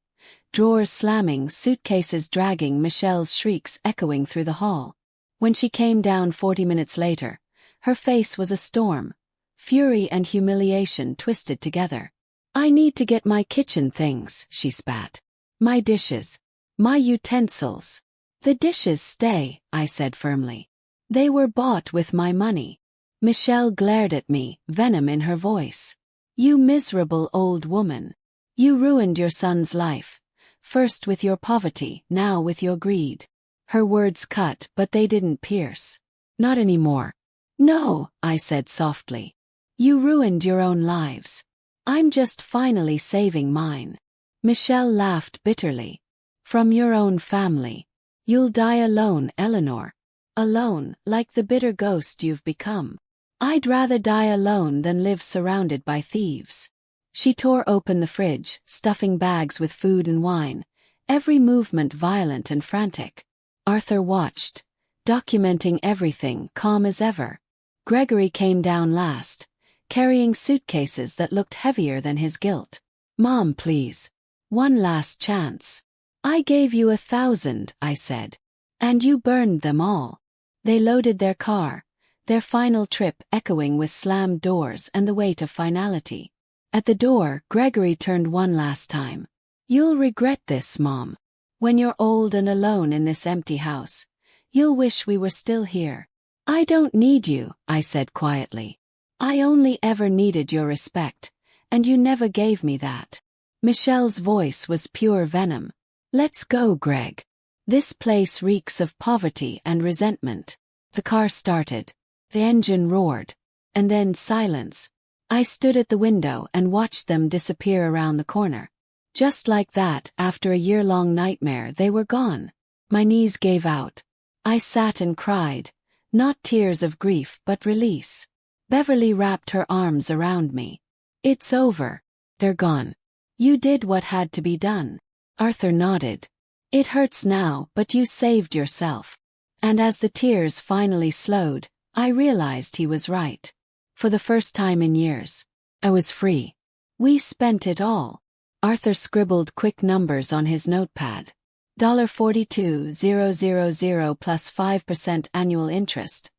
Drawers slamming, suitcases dragging, Michelle's shrieks echoing through the hall. When she came down 40 minutes later, her face was a storm. Fury and humiliation twisted together. I need to get my kitchen things, she spat. My dishes. My utensils. The dishes stay, I said firmly. They were bought with my money. Michelle glared at me, venom in her voice. You miserable old woman. You ruined your son's life. First with your poverty, now with your greed. Her words cut, but they didn't pierce. Not anymore. No, I said softly. You ruined your own lives. I'm just finally saving mine. Michelle laughed bitterly. From your own family. You'll die alone, Eleanor. Alone, like the bitter ghost you've become. I'd rather die alone than live surrounded by thieves. She tore open the fridge, stuffing bags with food and wine, every movement violent and frantic. Arthur watched, documenting everything, calm as ever. Gregory came down last, carrying suitcases that looked heavier than his guilt. Mom, please. One last chance. I gave you 1,000, I said. And you burned them all. They loaded their car, their final trip echoing with slammed doors and the weight of finality. At the door, Gregory turned one last time. You'll regret this, Mom. When you're old and alone in this empty house, you'll wish we were still here. I don't need you, I said quietly. I only ever needed your respect, and you never gave me that. Michelle's voice was pure venom. Let's go, Greg. This place reeks of poverty and resentment. The car started. The engine roared. And then silence. I stood at the window and watched them disappear around the corner. Just like that, after a year-long nightmare, they were gone. My knees gave out. I sat and cried, not tears of grief but release. Beverly wrapped her arms around me. It's over. They're gone. You did what had to be done. Arthur nodded. It hurts now, but you saved yourself. And as the tears finally slowed, I realized he was right. For the first time in years, I was free. We spent it all. Arthur scribbled quick numbers on his notepad. $42,000 plus 5% annual interest.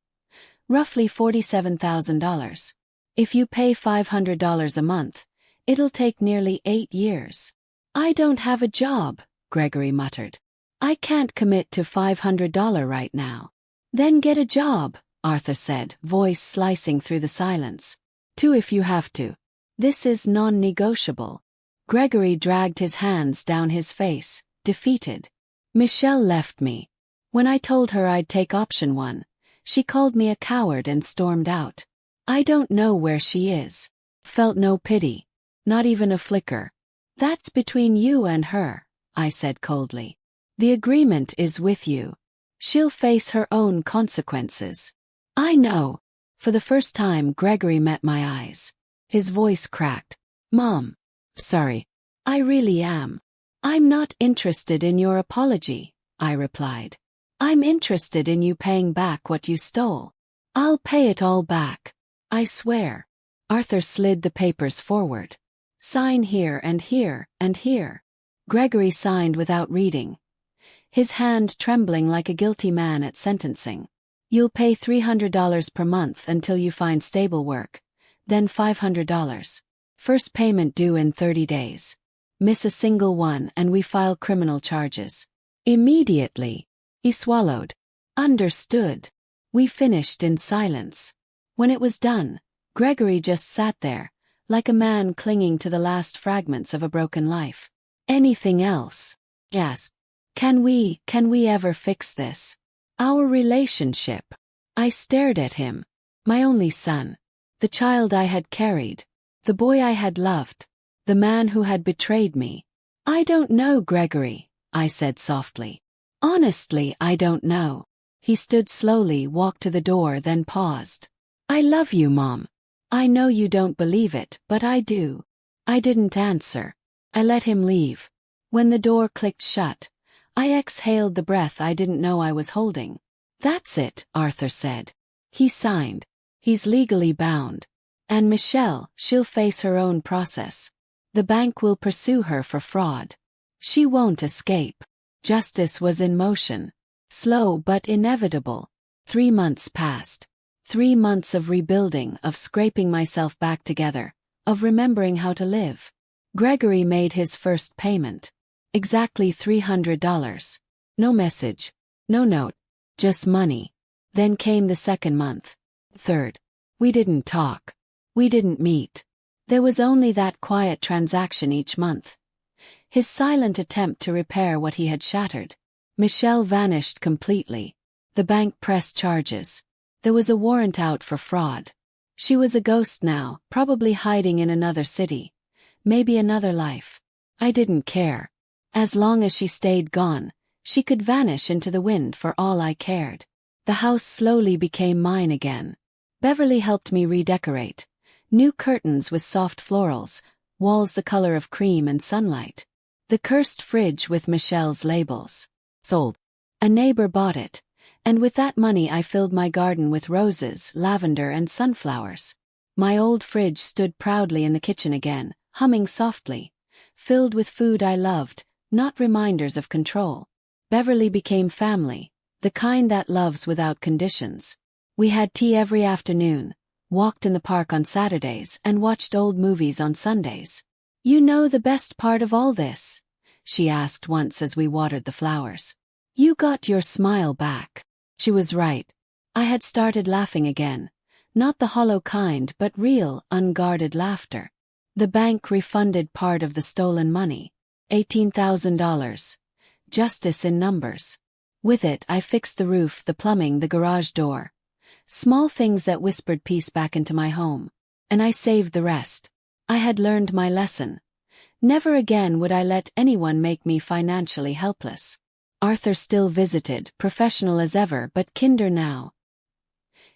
Roughly $47,000. If you pay $500 a month, it'll take nearly 8 years. I don't have a job, Gregory muttered. I can't commit to $500 right now. Then get a job, Arthur said, voice slicing through the silence. 2 if you have to. This is non-negotiable. Gregory dragged his hands down his face, defeated. Michelle left me. When I told her I'd take option 1, she called me a coward and stormed out. I don't know where she is. Felt no pity. Not even a flicker. That's between you and her, I said coldly. The agreement is with you. She'll face her own consequences. I know. For the first time, Gregory met my eyes. His voice cracked. Mom. Sorry. I really am. I'm not interested in your apology, I replied. I'm interested in you paying back what you stole. I'll pay it all back. I swear. Arthur slid the papers forward. Sign here and here and here. Gregory signed without reading, his hand trembling like a guilty man at sentencing. You'll pay $300 per month until you find stable work, then $500. First payment due in 30 days. Miss a single one and we file criminal charges. Immediately. He swallowed. Understood. We finished in silence. When it was done, Gregory just sat there, like a man clinging to the last fragments of a broken life. Anything else? Yes. Can we ever fix this? Our relationship. I stared at him. My only son. The child I had carried. The boy I had loved. The man who had betrayed me. I don't know, Gregory, I said softly. Honestly, I don't know. He stood slowly, walked to the door, then paused. I love you, Mom. I know you don't believe it, but I do. I didn't answer. I let him leave. When the door clicked shut, I exhaled the breath I didn't know I was holding. That's it, Arthur said. He signed. He's legally bound. And Michelle, she'll face her own process. The bank will pursue her for fraud. She won't escape. Justice was in motion. Slow but inevitable. 3 months passed. 3 months of rebuilding, of scraping myself back together, of remembering how to live. Gregory made his first payment. Exactly $300. No message. No note. Just money. Then came the second month. Third. We didn't talk. We didn't meet. There was only that quiet transaction each month. His silent attempt to repair what he had shattered. Michelle vanished completely. The bank pressed charges. There was a warrant out for fraud. She was a ghost now, probably hiding in another city. Maybe another life. I didn't care. As long as she stayed gone, she could vanish into the wind for all I cared. The house slowly became mine again. Beverly helped me redecorate. New curtains with soft florals, walls the color of cream and sunlight. The cursed fridge with Michelle's labels. Sold. A neighbor bought it, and with that money I filled my garden with roses, lavender and sunflowers. My old fridge stood proudly in the kitchen again, humming softly, filled with food I loved, not reminders of control. Beverly became family, the kind that loves without conditions. We had tea every afternoon, walked in the park on Saturdays and watched old movies on Sundays. You know the best part of all this? She asked once as we watered the flowers. You got your smile back. She was right. I had started laughing again. Not the hollow kind but real, unguarded laughter. The bank refunded part of the stolen money. $18,000. Justice in numbers. With it I fixed the roof, the plumbing, the garage door. Small things that whispered peace back into my home. And I saved the rest. I had learned my lesson. Never again would I let anyone make me financially helpless. Arthur still visited, professional as ever but kinder now.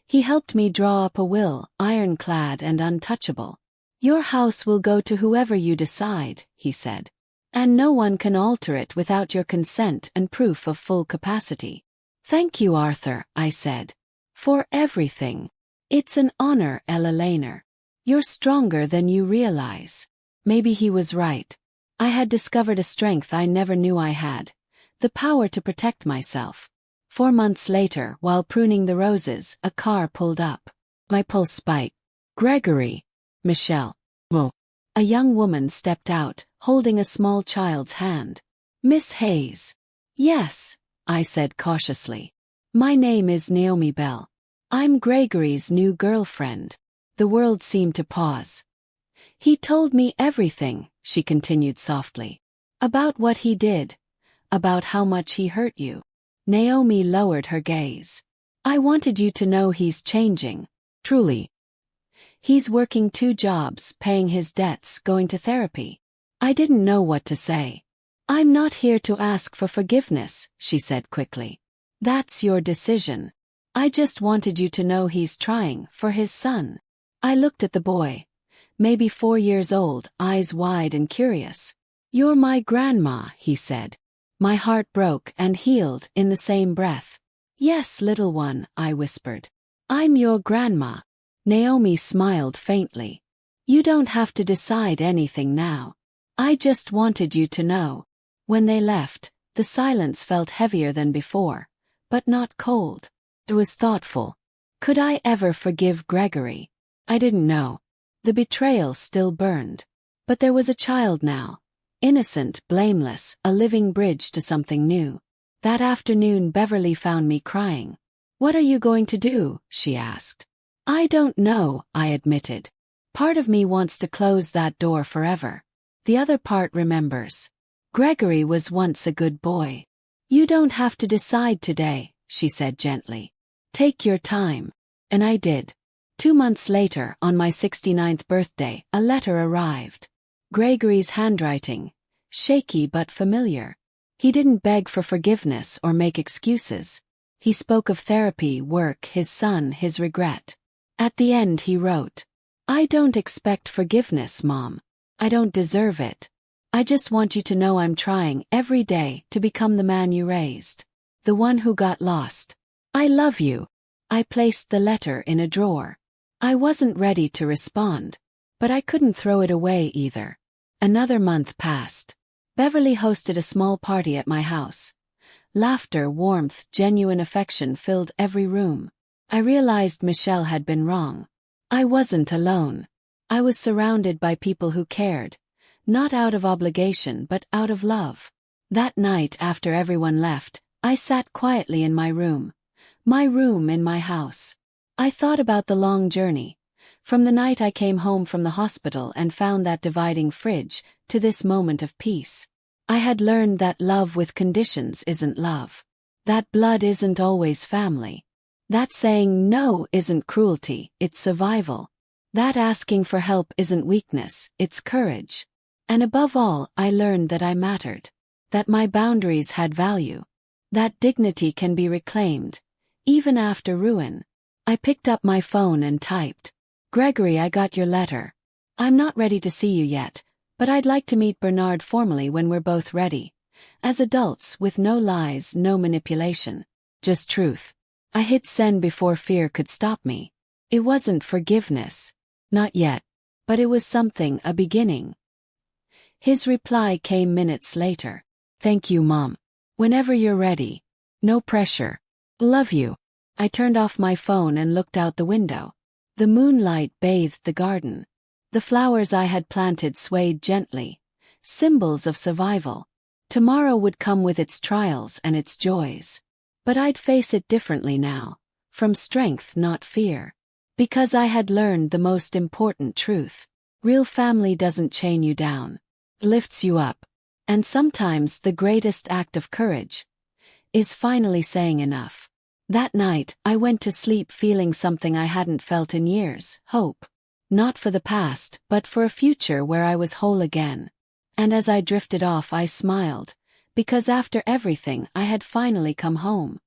He helped me draw up a will, ironclad and untouchable. Your house will go to whoever you decide, he said. And no one can alter it without your consent and proof of full capacity. Thank you, Arthur, I said. For everything. It's an honor, Ella Laner. You're stronger than you realize. Maybe he was right. I had discovered a strength I never knew I had. The power to protect myself. 4 months later, while pruning the roses, a car pulled up. My pulse spiked. Gregory. Michelle. Whoa. A young woman stepped out, holding a small child's hand. Miss Hayes. Yes, I said cautiously. My name is Naomi Bell. I'm Gregory's new girlfriend. The world seemed to pause. He told me everything, she continued softly. About what he did. About how much he hurt you. Naomi lowered her gaze. I wanted you to know he's changing. Truly. He's working 2 jobs, paying his debts, going to therapy. I didn't know what to say. I'm not here to ask for forgiveness, she said quickly. That's your decision. I just wanted you to know he's trying, for his son. I looked at the boy. Maybe 4 years old, eyes wide and curious. You're my grandma, he said. My heart broke and healed in the same breath. Yes, little one, I whispered. I'm your grandma. Naomi smiled faintly. You don't have to decide anything now. I just wanted you to know. When they left, the silence felt heavier than before, but not cold. It was thoughtful. Could I ever forgive Gregory? I didn't know. The betrayal still burned. But there was a child now. Innocent, blameless, a living bridge to something new. That afternoon Beverly found me crying. What are you going to do? She asked. I don't know, I admitted. Part of me wants to close that door forever. The other part remembers. Gregory was once a good boy. You don't have to decide today, she said gently. Take your time. And I did. 2 months later, on my 69th birthday, a letter arrived. Gregory's handwriting. Shaky but familiar. He didn't beg for forgiveness or make excuses. He spoke of therapy, work, his son, his regret. At the end he wrote, I don't expect forgiveness, Mom. I don't deserve it. I just want you to know I'm trying every day to become the man you raised. The one who got lost. I love you. I placed the letter in a drawer. I wasn't ready to respond. But I couldn't throw it away either. Another month passed. Beverly hosted a small party at my house. Laughter, warmth, genuine affection filled every room. I realized Michelle had been wrong. I wasn't alone. I was surrounded by people who cared. Not out of obligation but out of love. That night after everyone left, I sat quietly in my room. My room in my house. I thought about the long journey. From the night I came home from the hospital and found that dividing fridge, to this moment of peace. I had learned that love with conditions isn't love. That blood isn't always family. That saying no isn't cruelty, it's survival. That asking for help isn't weakness, it's courage. And above all, I learned that I mattered. That my boundaries had value. That dignity can be reclaimed, even after ruin. I picked up my phone and typed, Gregory, I got your letter. I'm not ready to see you yet, but I'd like to meet Bernard formally when we're both ready. As adults, with no lies, no manipulation. Just truth. I hit send before fear could stop me. It wasn't forgiveness. Not yet. But it was something, a beginning. His reply came minutes later. Thank you, Mom. Whenever you're ready. No pressure. Love you. I turned off my phone and looked out the window. The moonlight bathed the garden. The flowers I had planted swayed gently. Symbols of survival. Tomorrow would come with its trials and its joys. But I'd face it differently now. From strength, not fear. Because I had learned the most important truth. Real family doesn't chain you down. It lifts you up. And sometimes the greatest act of courage is finally saying enough. That night, I went to sleep feeling something I hadn't felt in years, hope. Not for the past, but for a future where I was whole again. And as I drifted off I smiled, because after everything I had finally come home.